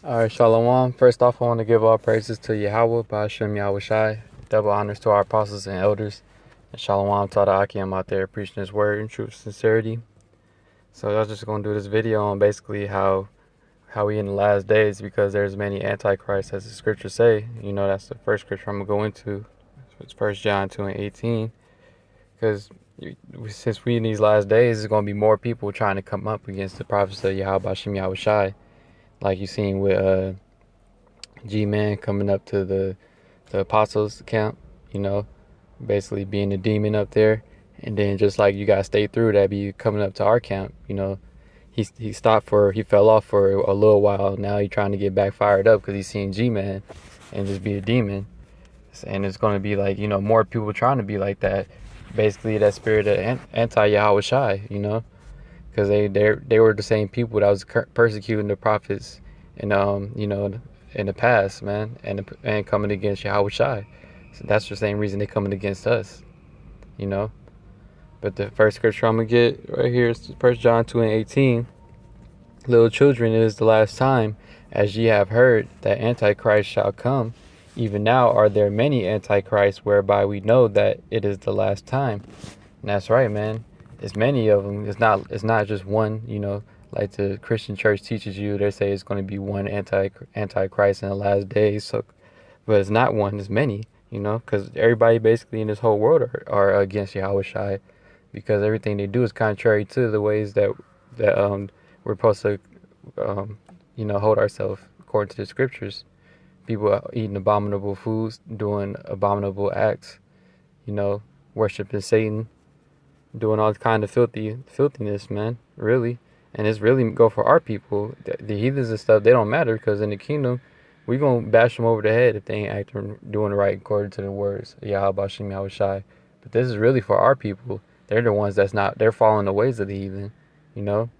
All right, Shalom. First off, I want to give all praises to Yahweh, Ba'ashem Yahawashi. Double honors to our apostles and elders. And Shalom to all the Akim out there preaching his word in truth and sincerity. So I was just going to do this video on basically how we in the last days, because there's many antichrists, as the scriptures say. You know, that's the first scripture I'm going to go into. It's 1 John 2 and 18. Because since we in these last days, there's going to be more people trying to come up against the prophets of Yahweh, Ba'ashem Yahawashi. Like you seen with G-Man coming up to the apostles camp, you know, basically being a demon up there. And then just like you gotta stay through that, be coming up to our camp, you know. He fell off for a little while. Now he's trying to get back fired up because he's seeing G-Man and just be a demon. And it's going to be like, you know, more people trying to be like that. Basically that spirit of anti-Yahawashi, you know, because they were the same people that was persecuting the prophets and you know, in the past, man, and coming against Yahawashi. So that's the same reason they coming against us, you know. But the first scripture I'm gonna get right here is 1 John 2 and 18. Little children, it is the last time, as ye have heard that Antichrist shall come. Even now are there many antichrists, whereby we know that it is the last time. And that's right, man. It's many of them. It's not just one, you know, like the Christian church teaches you. They say it's going to be one antichrist in the last days. So, but it's not one. It's many, you know, because everybody basically in this whole world are against Yahawashi, because everything they do is contrary to the ways that we're supposed to, you know, hold ourselves according to the scriptures. People eating abominable foods, doing abominable acts, you know, worshiping Satan, doing all kind of filthiness, man, really. And it's really go for our people. The heathens and stuff, they don't matter, because in the kingdom, we gonna bash them over the head if they ain't acting, doing right according to the words Yahweh Shem Yahushai. But this is really for our people. They're the ones they're following the ways of the heathen, you know.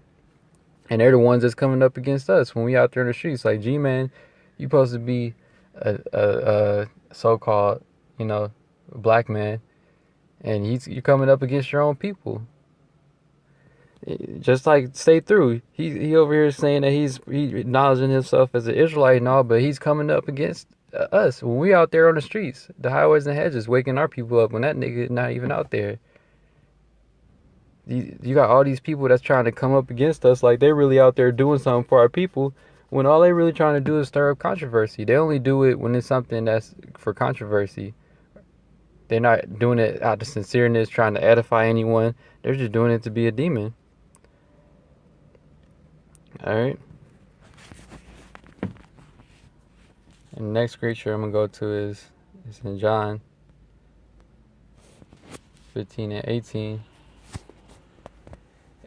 And they're the ones that's coming up against us when we out there in the streets. Like, G-Man, you supposed to be a so-called, you know, black man, and you're coming up against your own people. Just like, stay through. He over here saying that he acknowledging himself as an Israelite and all, but he's coming up against us when we out there on the streets, the highways and hedges, waking our people up when that nigga not even out there. You got all these people that's trying to come up against us like they really out there doing something for our people, when all they really trying to do is stir up controversy. They only do it when it's something that's for controversy. They're not doing it out of sincereness, trying to edify anyone. They're just doing it to be a demon. Alright? And the next scripture I'm going to go to is in John 15 and 18.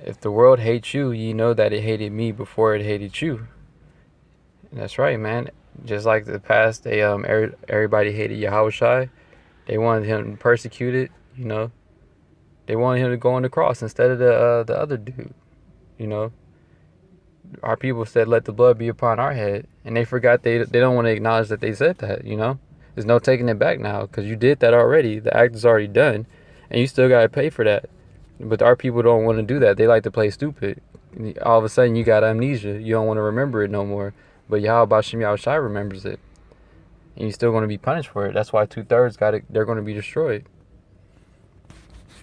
If the world hates you, ye know that it hated me before it hated you. And that's right, man. Just like the past, everybody hated Yahawashi. They wanted him persecuted, you know. They wanted him to go on the cross instead of the other dude, you know. Our people said, let the blood be upon our head. And they forgot they don't want to acknowledge that they said that, you know. There's no taking it back now, because you did that already. The act is already done. And you still got to pay for that. But our people don't want to do that. They like to play stupid. All of a sudden, you got amnesia. You don't want to remember it no more. But Yahweh Ba'ashem Yahushai remembers it. And you're still going to be punished for it. That's why 2/3 they're going to be destroyed.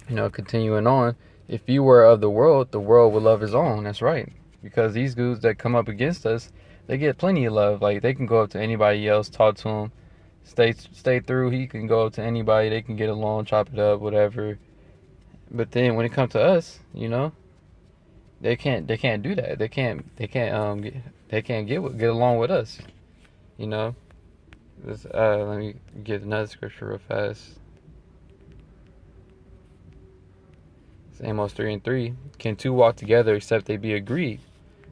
You know, continuing on. If you were of the world would love his own. That's right. Because these dudes that come up against us, they get plenty of love. Like, they can go up to anybody else, talk to him, stay through. He can go up to anybody. They can get along, chop it up, whatever. But then when it comes to us, you know, they can't do that. They can't get along with us. You know. Let me get another scripture real fast. It's Amos 3 and 3. Can two walk together except they be agreed?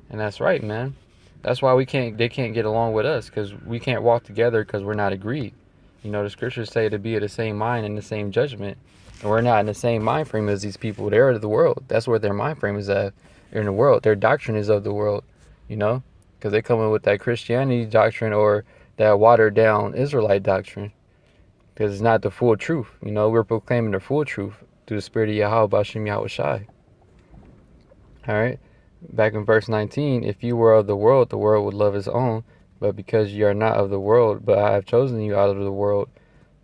And that's right, man. That's why they can't get along with us, because we can't walk together because we're not agreed. You know, the scriptures say to be of the same mind and the same judgment. And we're not in the same mind frame as these people. They're of the world. That's where their mind frame is at. They're in the world. Their doctrine is of the world, you know, because they come in with that Christianity doctrine or that watered down Israelite doctrine, because it's not the full truth. You know, we're proclaiming the full truth through the spirit of Yahweh Ba'ashem Yahushai. All right. Back in verse 19, if you were of the world would love his own. But because ye are not of the world, but I have chosen you out of the world,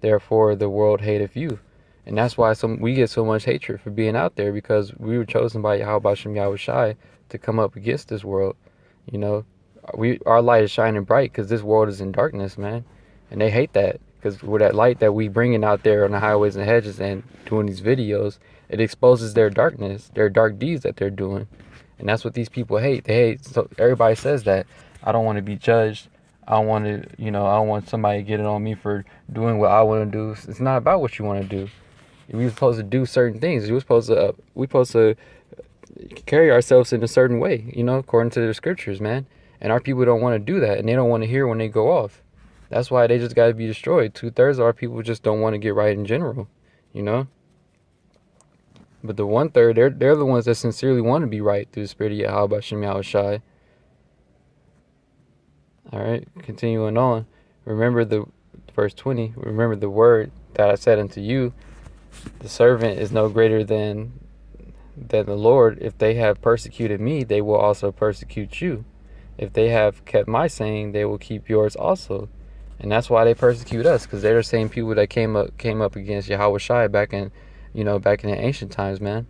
therefore the world hateth you. And that's why we get so much hatred for being out there, because we were chosen by Yahawashi to come up against this world. You know, our light is shining bright because this world is in darkness, man. And they hate that, because with that light that we bringing out there on the highways and hedges and doing these videos, it exposes their darkness, their dark deeds that they're doing. And that's what these people hate. They hate, so everybody says that. I don't want to be judged. I don't want to, I don't want somebody to get it on me for doing what I want to do. It's not about what you want to do. We were supposed to do certain things. We supposed to carry ourselves in a certain way, according to the scriptures, man. And our people don't want to do that, and they don't want to hear when they go off. That's why they just got to be destroyed. 2/3 of our people just don't want to get right in general, you know. But the 1/3, they're the ones that sincerely want to be right through the spirit of Yahweh Shem Yahawashi. All right, continuing on. Remember verse 20. Remember the word that I said unto you. The servant is no greater than the Lord. If they have persecuted me, they will also persecute you. If they have kept my saying, they will keep yours also. And that's why they persecute us, because they're the same people that came up against Yahawashi back in the ancient times, man.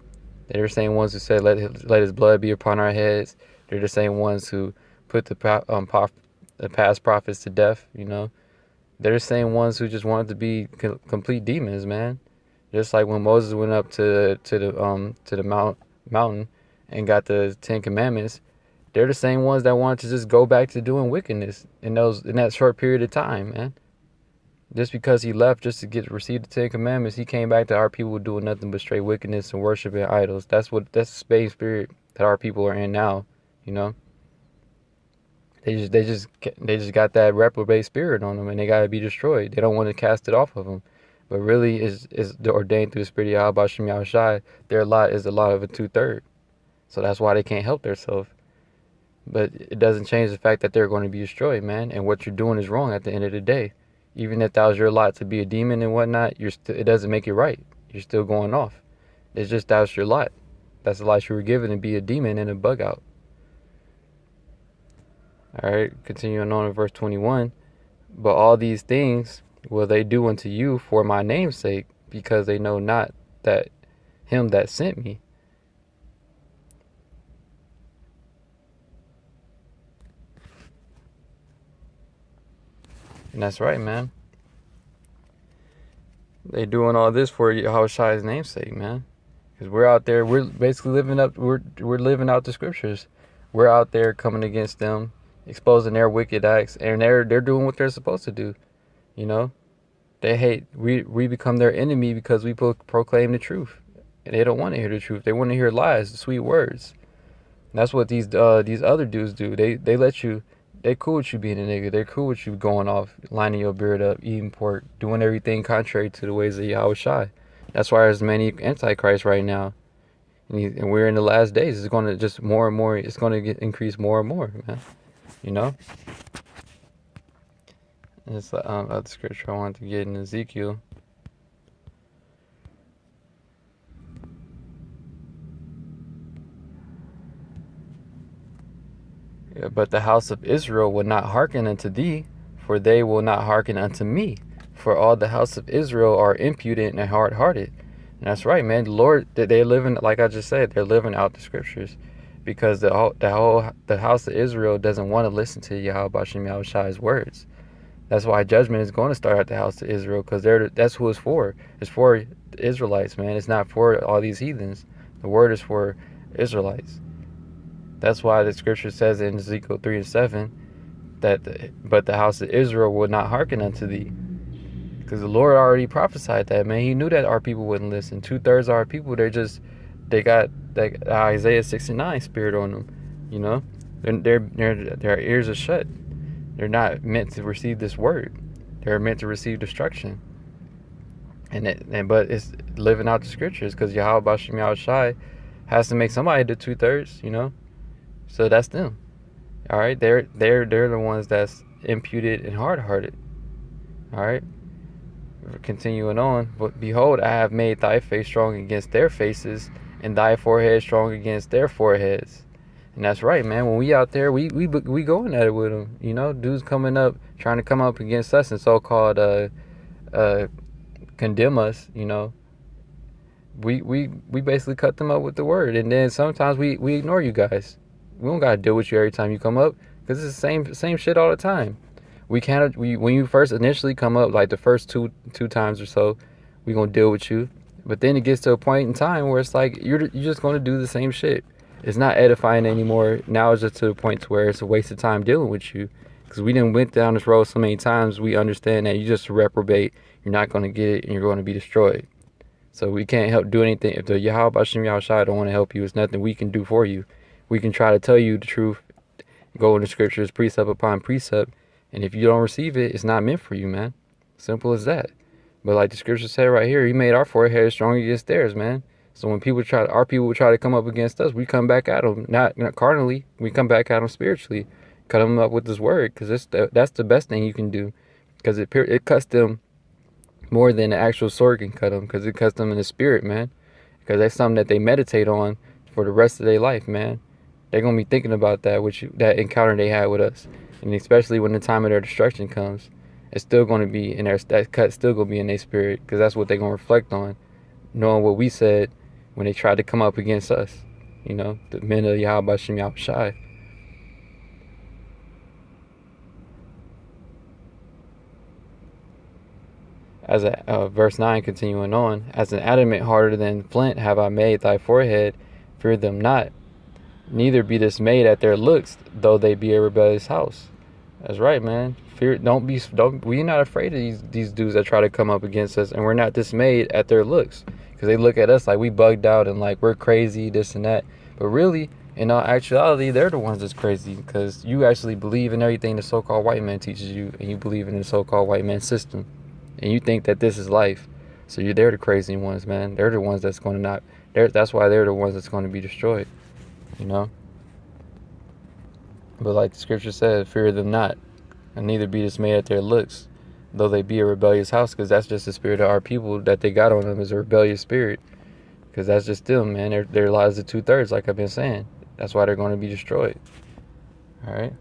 They're the same ones who said, let his blood be upon our heads. They're the same ones who put the past prophets to death, They're the same ones who just wanted to be complete demons, man. Just like when Moses went up to the mountain and got the 10 Commandments, they're the same ones that wanted to just go back to doing wickedness in that short period of time, man. Just because he left just to receive the 10 Commandments, he came back to our people doing nothing but straight wickedness and worshiping idols. That's the same spirit that our people are in now, They just got that reprobate spirit on them, and they gotta be destroyed. They don't want to cast it off of them. But really, is ordained through the spirit of Yahweh Shem Yahawashi, their lot is a lot of a 2/3. So that's why they can't help themselves. But it doesn't change the fact that they're going to be destroyed, man. And what you're doing is wrong at the end of the day. Even if that was your lot to be a demon and whatnot, it doesn't make it right. You're still going off. It's just that was your lot. That's the lot you were given, to be a demon and a bug out. All right, continuing on in verse 21. But all these things will they do unto you for my name's sake, because they know not that him that sent me. And that's right, man. They doing all this for Yahawashi's namesake, man. Because we're out there, we're basically we're living out the scriptures. We're out there coming against them, exposing their wicked acts, and they're doing what they're supposed to do. They hate. We become their enemy because we proclaim the truth, and they don't want to hear the truth. They want to hear lies, sweet words. And that's what these other dudes do. They let you. They cool with you being a nigga. They're cool with you going off, lining your beard up, eating pork, doing everything contrary to the ways of Yahawashi. That's why there's many antichrists right now, and we're in the last days. It's going to just more and more. It's going to increase more and more, man. And it's other scripture I wanted to get in Ezekiel. Yeah, but the house of Israel will not hearken unto thee, for they will not hearken unto me. For all the house of Israel are impudent and hard-hearted. And that's right, man. The Lord, they're living, like I just said, they're living out the scriptures, because the house of Israel doesn't want to listen to Yahweh Shem Yahawashi's words. That's why judgment is going to start at the house of Israel, because that's who it's for. It's for the Israelites, man. It's not for all these heathens. The word is for Israelites. That's why the scripture says in Ezekiel 3:7 but the house of Israel would not hearken unto thee. Because the Lord already prophesied that, man. He knew that our people wouldn't listen. 2/3 of our people, they got that Isaiah 69 spirit on them. Their ears are shut. They're not meant to receive this word. They're meant to receive destruction. But it's living out the scriptures, because Yahweh Shem Yahawashi has to make somebody the 2/3, So that's them. All right, they're the ones that's imputed and hard-hearted. All right. Continuing on, but behold, I have made thy face strong against their faces, and thy forehead strong against their foreheads. And that's right, man. When we out there, we going at it with them. You know, dudes coming up, trying to come up against us and so-called condemn us. You know, we basically cut them up with the word. And then sometimes we ignore you guys. We don't gotta deal with you every time you come up, because it's the same shit all the time. When you first initially come up, like the first two times or so, we gonna deal with you. But then it gets to a point in time where it's like you're just gonna do the same shit. It's not edifying anymore. Now it's just to the point to where it's a waste of time dealing with you, because we didn't went down this road so many times. We understand that you just a reprobate. You're not gonna get it, and you're gonna be destroyed. So we can't help do anything. If the Yahawashi don't want to help you, it's nothing we can do for you. We can try to tell you the truth, go in the scriptures, precept upon precept, and if you don't receive it, it's not meant for you, man. Simple as that. But like the scripture said right here, he made our forehead strong against theirs, man. So when our people try to come up against us, we come back at them, not carnally, we come back at them spiritually, cut them up with this word, because that's the best thing you can do, because it cuts them more than the actual sword can cut them, because it cuts them in the spirit, man. Because that's something that they meditate on for the rest of their life, man. They're gonna be thinking about that that encounter they had with us, and especially when the time of their destruction comes, it's still gonna be in that cut, still gonna be in their spirit, because that's what they're gonna reflect on, knowing what we said when they tried to come up against us. You know, the men of Yahawashi. As verse 9 continuing on, as an adamant harder than flint have I made thy forehead, fear them not, neither be dismayed at their looks, though they be a rebellious house. That's right, man. We're not afraid of these dudes that try to come up against us, and we're not dismayed at their looks, because they look at us like we bugged out and like we're crazy, this and that. But really, in all actuality, they're the ones that's crazy, because you actually believe in everything the so-called white man teaches you, and you believe in the so-called white man system, and you think that this is life. So they're the crazy ones, man. They're the ones that's going to not. That's why they're the ones that's going to be destroyed. You know. But like the scripture said, fear them not, and neither be dismayed at their looks, though they be a rebellious house, because that's just the spirit of our people that they got on them, is a rebellious spirit, because that's just them, man. Their lives are 2/3, like I've been saying. That's why they're going to be destroyed. All right.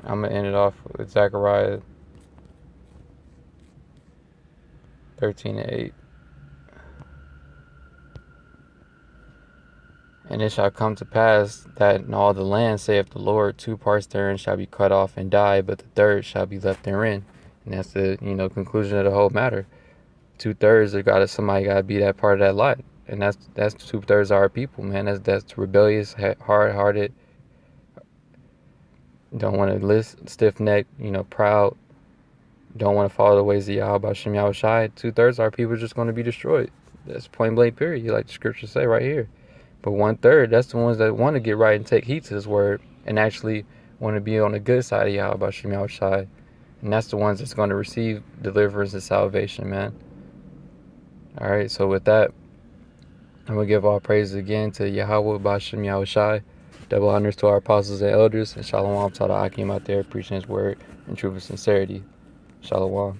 I'm going to end it off with Zechariah 13:8. And it shall come to pass that in all the land, saith the Lord, 2 parts therein shall be cut off and die, but the third shall be left therein. And that's the conclusion of the whole matter. 2/3 somebody gotta be that part of that lot, and that's 2/3 of our people, man. That's rebellious, hard-hearted, don't want to listen, stiff-necked, proud, don't want to follow the ways of Yahawashi. 2/3 of our people are just going to be destroyed. That's point blank period. Like the scriptures say right here. But 1/3, that's the ones that want to get right and take heed to this word and actually want to be on the good side of Yahawashi. And that's the ones that's going to receive deliverance and salvation, man. All right, so with that, I'm going to give all praises again to Yahweh Bashem Yahawashi. Double honors to our apostles and elders. And shalom to the Akim out there preaching his word in truth and sincerity. Shalom.